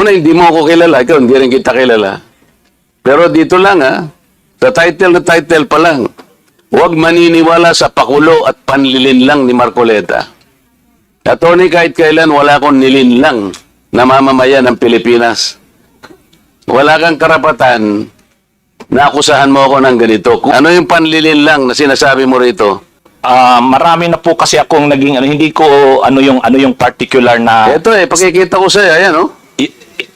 Una, hindi mo ako kilala, ikaw hindi rin kita kilala. Pero dito lang sa title na title pa lang, huwag maniniwala sa pakulo at panlilinlang ni Marcoleta. Attorney, kahit kailan wala akong nilinlang na mamamayan ng Pilipinas. Wala kang karapatan na akusahan mo ako ng ganito. Ano yung panlilinlang na sinasabi mo rito? Marami na po kasi akong naging hindi ko ano yung particular na Ito pakikita ko sa'yo, ayan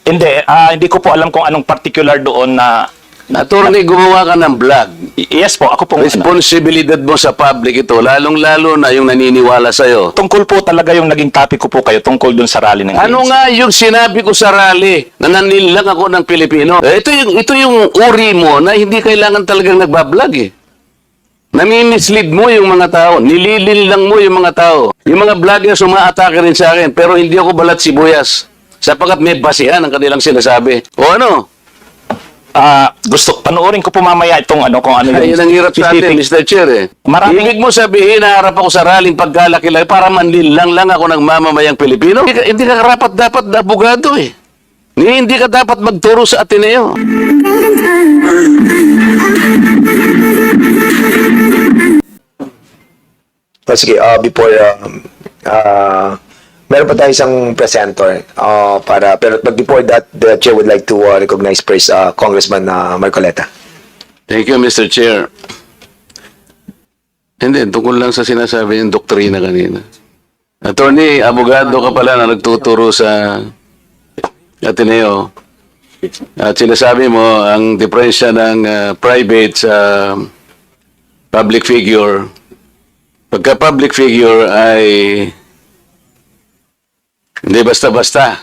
hindi ko po alam kung anong particular doon na Attorney, gumawa ka ng vlog. yes po, ako pong Responsibilidad mo sa public ito, lalong-lalo na yung naniniwala sa'yo. tungkol po talaga yung naging topic ko po kayo tungkol doon sa rally ng Ano ANC. nga yung sinabi ko sa rally na nanilang ako ng Pilipino? Ito yung uri mo na hindi kailangan talagang nagbablog Nami-mislead mo yung mga tao. Nililin lang mo yung mga tao. Yung mga vloggers umaatake rin sa akin, pero hindi ako balat sibuyas. Sapagkat may basihan ang kanilang sinasabi. O ano? Gusto panoorin ko po mamaya itong kung ano yung Ayun ang hirap sa atin, specific. Mr. Chair Maraming- Ibig mo sabihin, naharap ako sa rallying pagkalaki-laki para manlilang lang ako ng mamamayang Pilipino? Hindi ka karapat dapat na abogado Hindi ka dapat magturo sa Ateneo. Sige, before, meron pa tayo isang presenter but before that, the chair would like to recognize first Congressman Marcoleta. Thank you, Mr. Chair. Hindi, tungkol lang sa sinasabi yung doktrina kanina. Attorney, abogado ka pala na nagtuturo sa Ateneo. At sinasabi mo, ang diferensya ng private sa public figure, pagka public figure ay hindi basta-basta.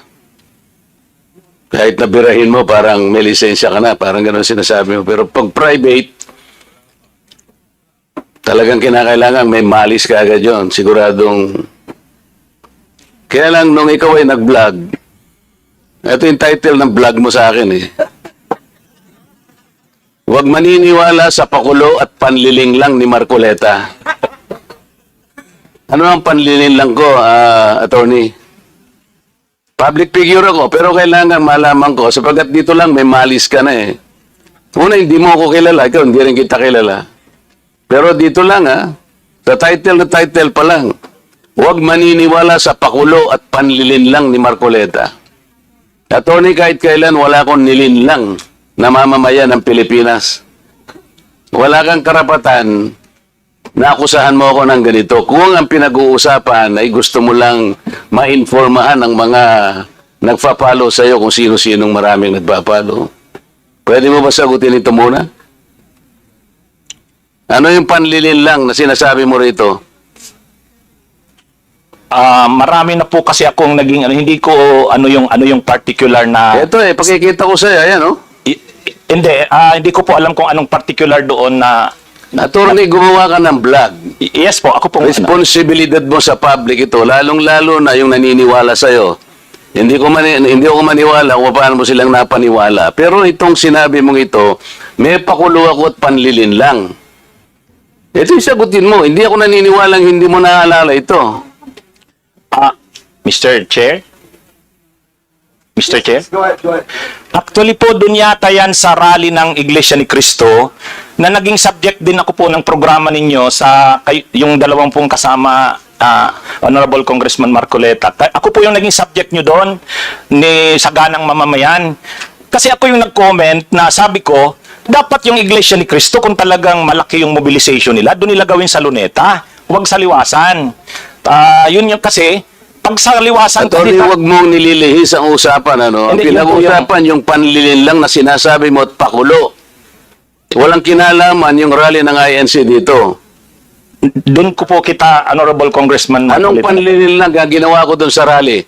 Kahit nabirahin mo, parang may lisensya ka na, parang gano'n sinasabi mo. Pero pag private, talagang kinakailangan may malis ka agad yun. Siguradong, kaya lang nung ikaw ay nag-vlog, ito yung title ng vlog mo sa akin Huwag maniniwala sa pakulo at panliling lang ni Marcoleta. Ano ang panliling lang ko, attorney? Public figure ako, pero kailangan malaman ko, sapagkat dito lang may malis ka na Una, hindi mo ako kilala, ikaw hindi rin kita kilala. Pero dito lang sa title na title pa lang, huwag maniniwala sa pakulo at panlilin lang ni Marcoleta. Attorney, kahit kailan wala akong nilinlang na mamamayan ng Pilipinas. Wala kang karapatan na akusahan mo ako ng ganito. Kung ang pinag-uusapan ay gusto mo lang ma-informahan ang mga nagpa-follow sa iyo kung sino-sinong maraming nagpa-follow. Pwede mo ba sagutin ito muna? Ano yung panlilin lang na sinasabi mo rito? Marami na po kasi akong naging hindi ko ano yung particular na Ito pakikita ko sa iyo, ayan hindi ko po alam kung anong particular doon na Attorney, gumawa ka ng vlog. yes po, ako pong Responsibilidad mo sa public ito, lalong-lalo na yung naniniwala sa'yo. Hindi ako maniwala kung paano mo silang napaniwala. Pero itong sinabi mong ito, may pakulo ako at panlilin lang. Ito yung sagutin mo. Hindi ako naniniwalang hindi mo naalala ito. Mr. Chair? Mr. Chair? Go ahead. Actually po, dun yata yan sa rally ng Iglesia ni Cristo na naging subject din ako po ng programa ninyo sa yung dalawang pong kasama Honorable Congressman Marcoleta. Ako po yung naging subject nyo doon ni Saganang Mamamayan. Kasi ako yung nag-comment na sabi ko, dapat yung Iglesia ni Cristo kung talagang malaki yung mobilization nila, doon nila gawin sa Luneta, huwag sa Liwasan. Yun yung kasi, pag sa Liwasan... Attorney, huwag mong nililihis ang usapan. Ang Hindi, pinag-usapan yung panlilin lang na sinasabi mo at pakulo. Walang kinalaman yung rally ng INC dito. Doon ko po kita, Honorable Congressman Anong Marcoleta. panlilin lang ginawa ko doon sa rally?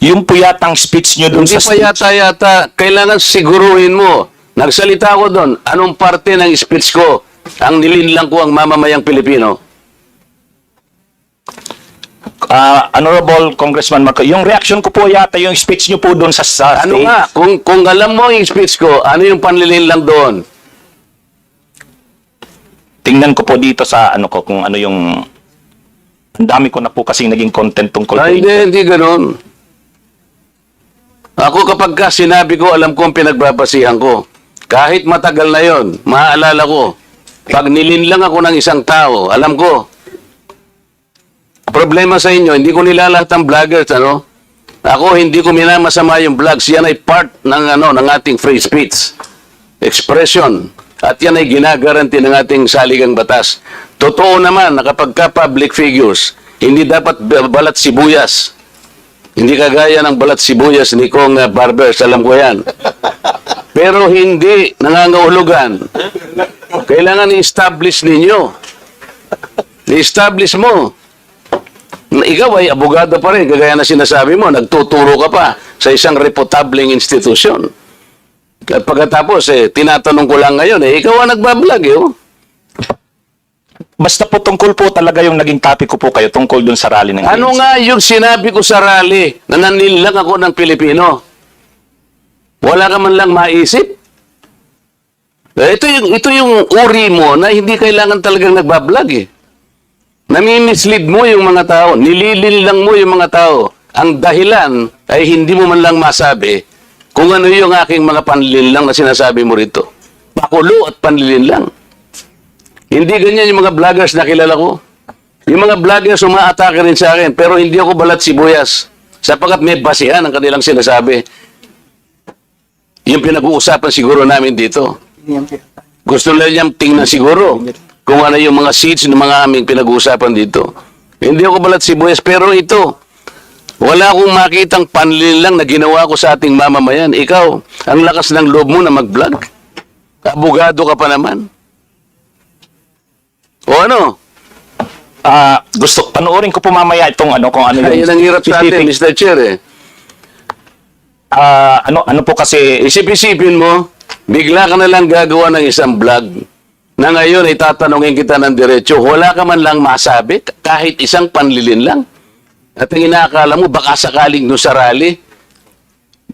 Yung po yatang speech nyo doon Hindi sa pa yata, kailangan siguruhin mo. Nagsalita ako doon, anong parte ng speech ko ang nilinlang ko ang mamamayang Pilipino? Honorable Congressman Marco, yung reaction ko po yata yung speech nyo po doon sa Ano stage. nga, kung alam mo yung speech ko, ano yung panlilinlang doon? Tingnan ko po dito sa kung ano yung ang dami ko na po kasing naging content tungkol Hindi ganun. Ako kapag ka sinabi ko, alam ko ang pinagbabasihan ko. Kahit matagal na yon, maaalala ko. Pag nilinlang ako ng isang tao, alam ko. Problema sa inyo, hindi ko nilalat ang vloggers, ano? Ako, hindi ko minamasama yung vlogs. Yan ay part ng, ng ating free speech. Expression. At yan ay ginagaranti ng ating saligang batas. Totoo naman na kapag ka public figures, hindi dapat balat sibuyas. Hindi kagaya ng balat sibuyas ni Kong Barbers, alam ko yan. Pero hindi nangangahulugan. Kailangan i-establish ninyo. I-establish mo. Ikaw ay abogado pa rin, kagaya na sinasabi mo, nagtuturo ka pa sa isang reputabling institusyon. At pagkatapos, tinatanong ko lang ngayon, ikaw ang nagbablog, oh. Basta po tungkol po talaga yung naging topic ko po kayo tungkol dun sa rally ng Ano ANC. nga yung sinabi ko sa rally na nanilang ako ng Pilipino? Wala ka man lang maisip? Ito yung uri mo na hindi kailangan talagang nagbablog, eh. Nami-mislead mo yung mga tao, nililin lang mo yung mga tao. Ang dahilan ay hindi mo man lang masabi kung ano yung aking mga panlilinlang na sinasabi mo rito. Pakulo at panlilinlang. Hindi ganyan yung mga vloggers na kilala ko. Yung mga vloggers umaatake rin sa akin, pero hindi ako balat sibuyas. Sapagkat may basihan ang kanilang sinasabi. Yung pinag-uusapan siguro namin dito. Gusto nila niyang tingnan siguro kung ano yung mga seats ng mga aming pinag-uusapan dito. Hindi ako balat sibuyas, pero ito, wala akong makitang panlilang na ginawa ko sa ating mamamayan. Ikaw, ang lakas ng loob mo na mag-vlog. Abogado ka pa naman. O ano? Gusto, panoorin ko po mamaya itong kung ano Ay, yung yun ang hirap sa atin, Mr. specific. Chair, eh. Ano po kasi, Isip-isipin mo, bigla ka na lang gagawa ng isang vlog na ngayon ay tatanungin kita ng diretso. Wala ka man lang masabi, kahit isang panlilin lang. At ang inaakala mo, baka sakaling no sa rally.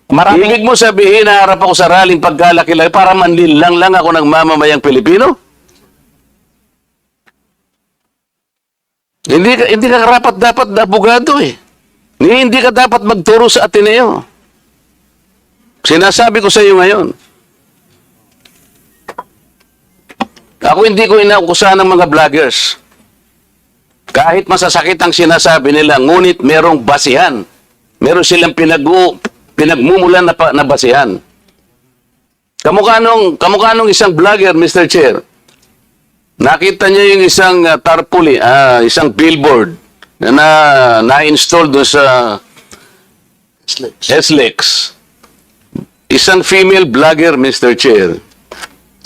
maraming, Ibig mo sabihin, naharap ako sa rallying pagkalaki-laki para manlilang lang ako ng mamamayang Pilipino? Hindi ka karapat dapat na abogado, eh. Hindi ka dapat magturo sa Ateneo. Sinasabi ko sa iyo ngayon. Ako hindi ko inaukusahan ng mga vloggers. Kahit masasakit ang sinasabi nila, ngunit merong basihan. Meron silang pinagmumulan na basihan. Kamukha nung isang vlogger, Mr. Chair. Nakita niya yung isang tarpaulin, isang billboard na-install doon sa SLEX. Isang female vlogger, Mr. Chair,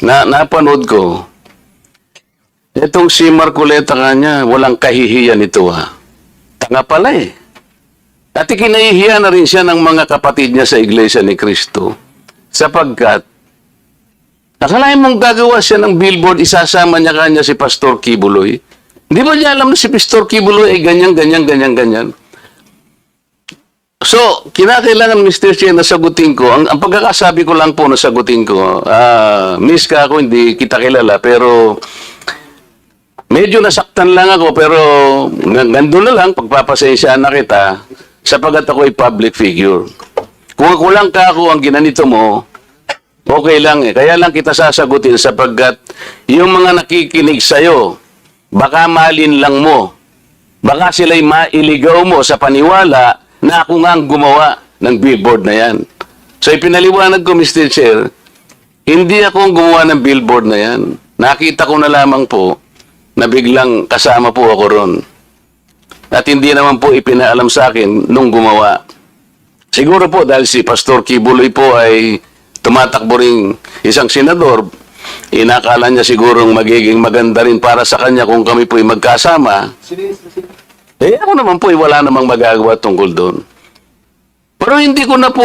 napanood ko. Itong si Marcoleta kanya, walang kahihiyan ito, ha. Tanga pala, eh. At ikinahihiya na rin siya ng mga kapatid niya sa Iglesia ni Cristo sapagkat nakalain mong gagawa siya ng billboard, isasama niya kanya si Pastor Kibuloy. Hindi ba niya alam na si Pastor Kibuloy ay ganyan. So, kinakailangan, Mr. Chair, na sagutin ko. Ang pagkakasabi ko lang po na sagutin ko, miss ka ako, hindi kita kilala, pero medyo nasaktan lang ako, pero nandun na lang, pagpapasensyaan na kita, sapagat ako ay public figure. Kung ako lang ka ako ang ginanito mo, okay lang, eh. Kaya lang kita sasagutin sapagkat yung mga nakikinig sa'yo, baka malin lang mo. Baka sila'y mailigaw mo sa paniwala na ako nga ang gumawa ng billboard na yan. So ipinaliwanag ko, Mr. Chair, hindi ako ang gumawa ng billboard na yan. Nakita ko na lamang po na biglang kasama po ako ron. At hindi naman po ipinaalam sa akin nung gumawa. Siguro po dahil si Pastor Kibuloy po ay tumatakbo ring isang senador, inakala niya sigurong magiging maganda rin para sa kanya kung kami po'y magkasama. Ako naman po'y wala namang magagawa tungkol doon. Pero hindi ko na po,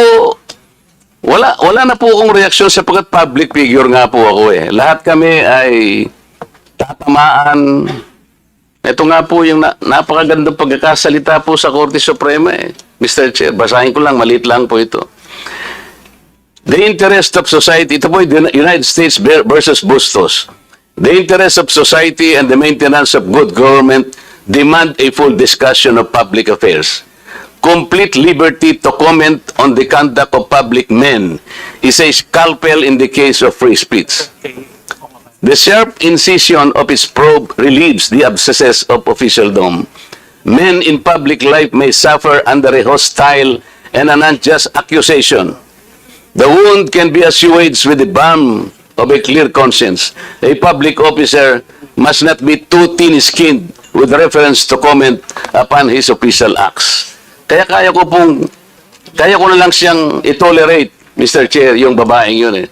wala na po akong reaksyon sapagkat public figure nga po ako, eh. Lahat kami ay tatamaan. Ito nga po yung napakagandang pagkakasalita po sa Korte Suprema, eh. Mr. Chair, basahin ko lang, maliit lang po ito. The interest of society, ito po yung United States versus Bustos. The interest of society and the maintenance of good government demand a full discussion of public affairs. complete liberty to comment on the conduct of public men is a scalpel in the case of free speech. The sharp incision of its probe relieves the abscesses of officialdom. Men in public life may suffer under a hostile and an unjust accusation. The wound can be assuaged with the balm of a clear conscience. A public officer must not be too thin-skinned with reference to comment upon his official acts. Kaya ko na lang siyang i-tolerate, Mr. Chair, yung babaeng yun eh.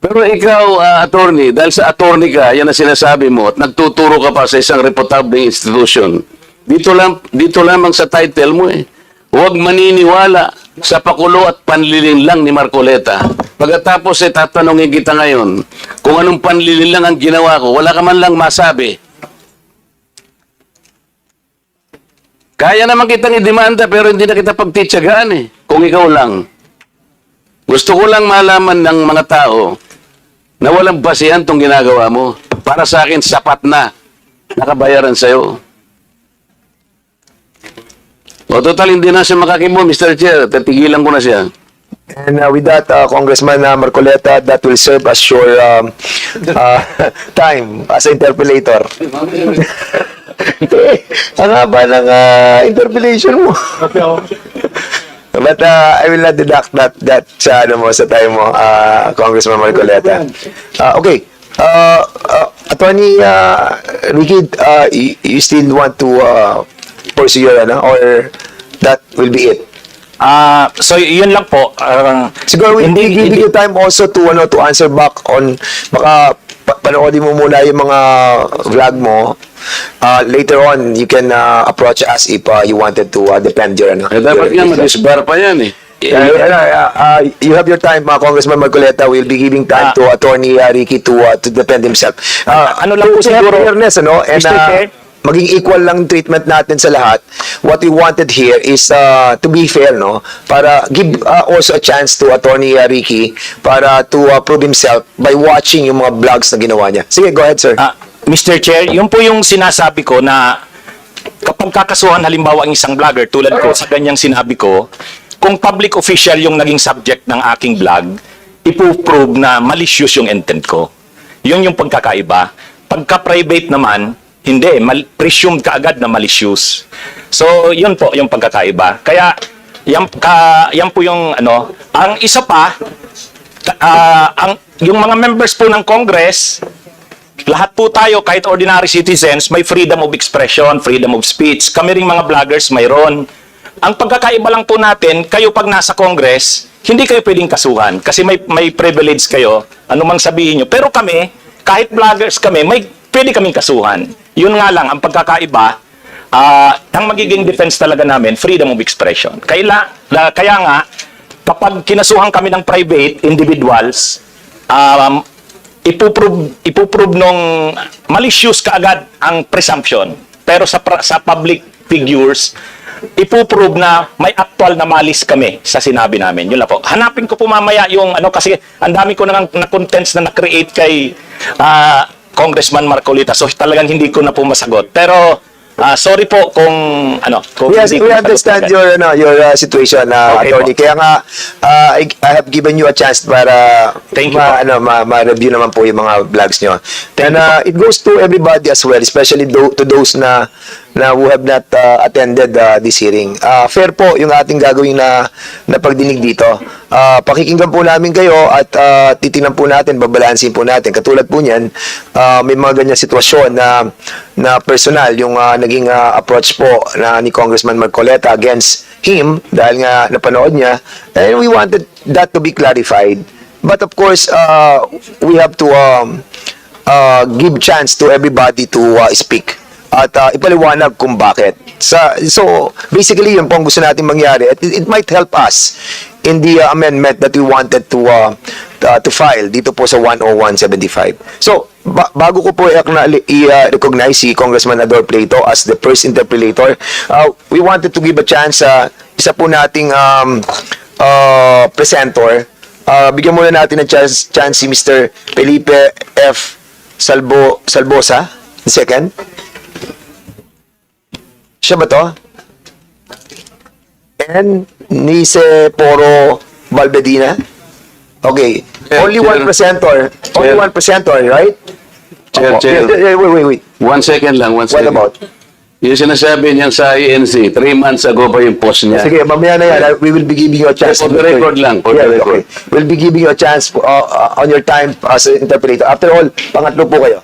Pero ikaw, attorney, dahil sa attorney ka, yan ang sinasabi mo, at nagtuturo ka pa sa isang reputable institution, dito lamang sa title mo eh, huwag maniniwala sa pakulo at panlilinlang ni Marcoleta. Pagkatapos tatanungin kita ngayon, kung anong panlilinlang ang ginawa ko, wala ka man lang masabi. Kaya naman kitang idemanda pero hindi na kita pagtitsagaan eh, kung ikaw lang. Gusto ko lang malaman ng mga tao na walang basihan tong ginagawa mo. Para sa akin, sapat na nakabayaran sa'yo. O total, hindi na siya makakibo, Mr. Chair. Tatigilan ko na siya. And with that, Congressman Marcoleta, that will serve as your time as interpellator. Ang haba ng interpellation mo. But I will not deduct that sa sa time mo, Congressman Marcoleta. Okay. Attorney Ricky, you still want to pursue your or that will be it? So yun lang po. Siguro we give you time also to to answer back on baka panoodin mo muna yung mga vlog mo. Later on, you can approach us if you wanted to defend your Dapat nga, madisbar pa yan eh. You have your time, Congressman Marcoleta. We'll be giving time to Attorney Ricky to defend himself. Ano lang po siguro, fairness, and Mr. Chair? maging equal lang treatment natin sa lahat. What we wanted here is to be fair, para give also a chance to Attorney Ricky para to prove himself by watching yung mga vlogs na ginawa niya. Sige, go ahead, sir. Mr. Chair, yun po yung sinasabi ko na kapag kakasuhan halimbawa ang isang vlogger tulad ko sa ganyang sinabi ko, kung public official yung naging subject ng aking vlog, ipo-prove na malicious yung intent ko. Yun yung pagkakaiba. Pagka-private naman, hindi, presumed kaagad na malicious. So, yun po yung pagkakaiba. Kaya, yan po yung ang isa pa, yung mga members po ng Congress, lahat po tayo, kahit ordinary citizens, may freedom of expression, freedom of speech. Kami ring mga vloggers, mayroon. Ang pagkakaiba lang po natin, kayo pag nasa Congress, hindi kayo pwedeng kasuhan kasi may privilege kayo, anumang sabihin nyo. Pero kami, kahit vloggers kami, pwede kaming kasuhan. Yun nga lang, ang pagkakaiba, ang magiging defense talaga namin, freedom of expression. Kaya nga, kapag kinasuhan kami ng private individuals, ipuprove nung malicious kaagad ang presumption. Pero sa public figures, ipuprove na may actual na malis kami sa sinabi namin. Yun lang po. Hanapin ko po mamaya yung kasi ang dami ko na contents na na-create kay Congressman Marcoleta. So talagang hindi ko na po masagot. Pero sorry po kung Yes, hindi ko we masagot understand agad. your situation, Okay Attorney. po. Kaya nga, I have given you a chance para Thank you po. ma-review naman po yung mga vlogs nyo. And it goes to everybody as well, especially to those na who have not attended this hearing. Fair po yung ating gagawin na pagdinig dito. Pakikinggan po namin kayo at titingnan po natin, babalansin po natin. Katulad po niyan, may mga ganyan sitwasyon na personal yung naging approach po ni Congressman Marcoleta against him dahil nga napanood niya. And we wanted that to be clarified. But of course, we have to give chance to everybody to speak at ipaliwanag kung bakit. So basically, yun po ang gusto natin mangyari. It might help us in the amendment that we wanted to file dito po sa 10175. So, bago ko po i-recognize si Congressman Ador Plato as the first interpellator, we wanted to give a chance sa isa po nating presenter. Bigyan muna natin ng chance si Mr. Felipe F. Salbosa, the second. Siya ba to? and Nice Poro Balbedina. Okay. Only Chair. one presenter. Only Chair. one presenter, right? Chair, Opo. Chair. Wait. 1 second lang, 1 What second. about? Yung sinasabi niyan sa INC, 3 months ago pa yung post niya. Sige, mamaya na yan. We will be giving you a chance. For the record lang, for the record. Okay. We'll be giving you a chance on your time as an interpreter. After all, pangatlo po kayo.